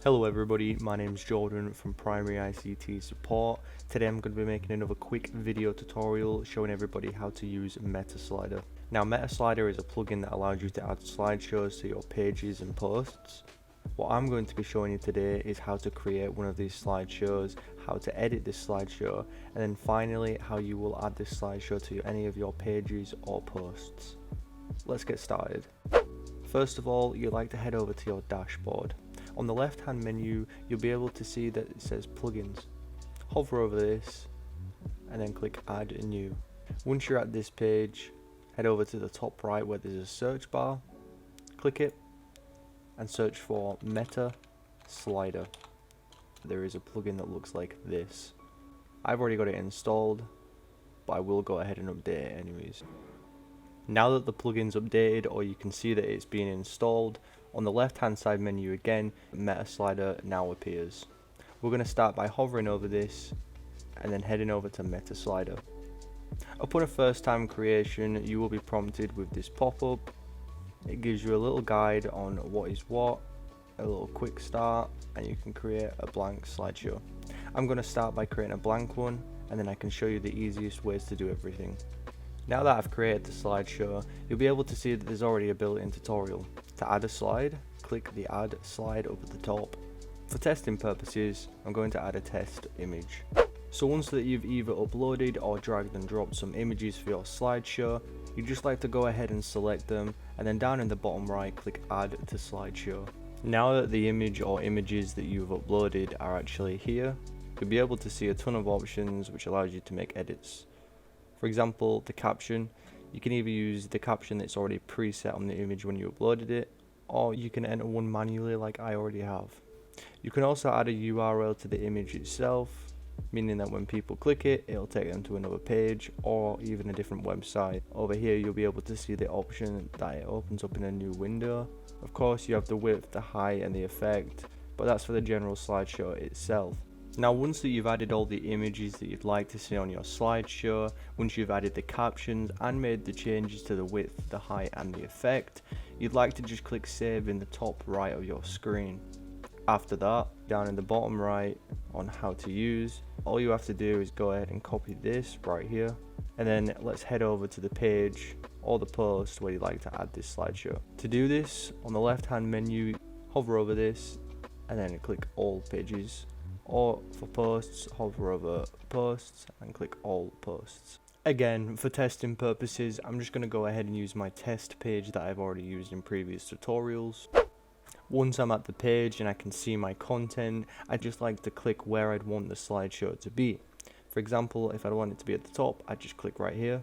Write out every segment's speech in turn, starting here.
Hello everybody, my name is Jordan from Primary ICT Support. Today I'm going to be making another quick video tutorial showing everybody how to use MetaSlider. Now MetaSlider is a plugin that allows you to add slideshows to your pages and posts. What I'm going to be showing you today is how to create one of these slideshows, how to edit this slideshow, and then finally how you will add this slideshow to any of your pages or posts. Let's get started. First of all, you'd like to head over to your dashboard. On the left hand menu, you'll be able to see that it says plugins. Hover over this and then click add a new. Once you're at this page, head over to the top right where there's a search bar, click it and search for MetaSlider. There is a plugin that looks like this. I've already got it installed, but I will go ahead and update it anyways. Now that the plugin's updated, or you can see that it's being installed, on the left hand side menu again, MetaSlider now appears. We're going to start by hovering over this and then heading over to MetaSlider. Upon a first time creation, you will be prompted with this pop-up. It gives you a little guide on what is what, a little quick start, and you can create a blank slideshow. I'm going to start by creating a blank one, and then I can show you the easiest ways to do everything. Now that I've created the slideshow, you'll be able to see that there's already a built-in tutorial. To add a slide, click the add slide up at the top. For testing purposes, I'm going to add a test image. So once that you've either uploaded or dragged and dropped some images for your slideshow, you just like to go ahead and select them, and then down in the bottom right, click add to slideshow. Now that the image or images that you've uploaded are actually here, you'll be able to see a ton of options which allows you to make edits. For example, the caption, you can either use the caption that's already preset on the image when you uploaded it, or you can enter one manually like I already have. You can also add a URL to the image itself, meaning that when people click it, it'll take them to another page or even a different website. Over here you'll be able to see the option that it opens up in a new window. Of course you have the width, the height and the effect, but that's for the general slideshow itself. Now once that you've added all the images that you'd like to see on your slideshow, once you've added the captions and made the changes to the width, the height and the effect, you'd like to just click save in the top right of your screen. After that, down in the bottom right on how to use, all you have to do is go ahead and copy this right here, and then let's head over to the page or the post where you'd like to add this slideshow. To do this, on the left hand menu, hover over this and then click all pages. Or for posts, hover over posts and click all posts. Again, for testing purposes, I'm just going to go ahead and use my test page that I've already used in previous tutorials. Once I'm at the page and I can see my content, I just like to click where I'd want the slideshow to be. For example, if I want it to be at the top, I'd just click right here.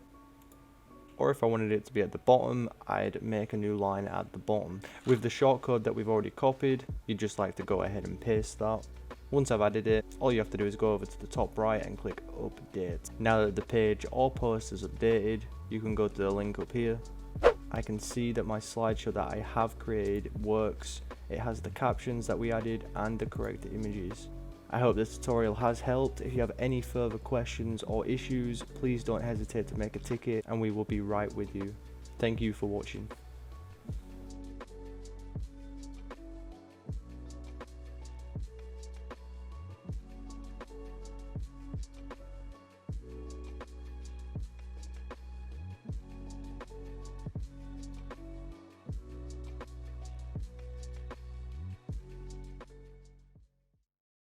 Or if I wanted it to be at the bottom, I'd make a new line at the bottom. With the shortcode that we've already copied, you'd just like to go ahead and paste that. Once I've added it, all you have to do is go over to the top right and click update. Now that the page or post is updated, you can go to the link up here. I can see that my slideshow that I have created works. It has the captions that we added and the correct images. I hope this tutorial has helped. If you have any further questions or issues, please don't hesitate to make a ticket and we will be right with you. Thank you for watching.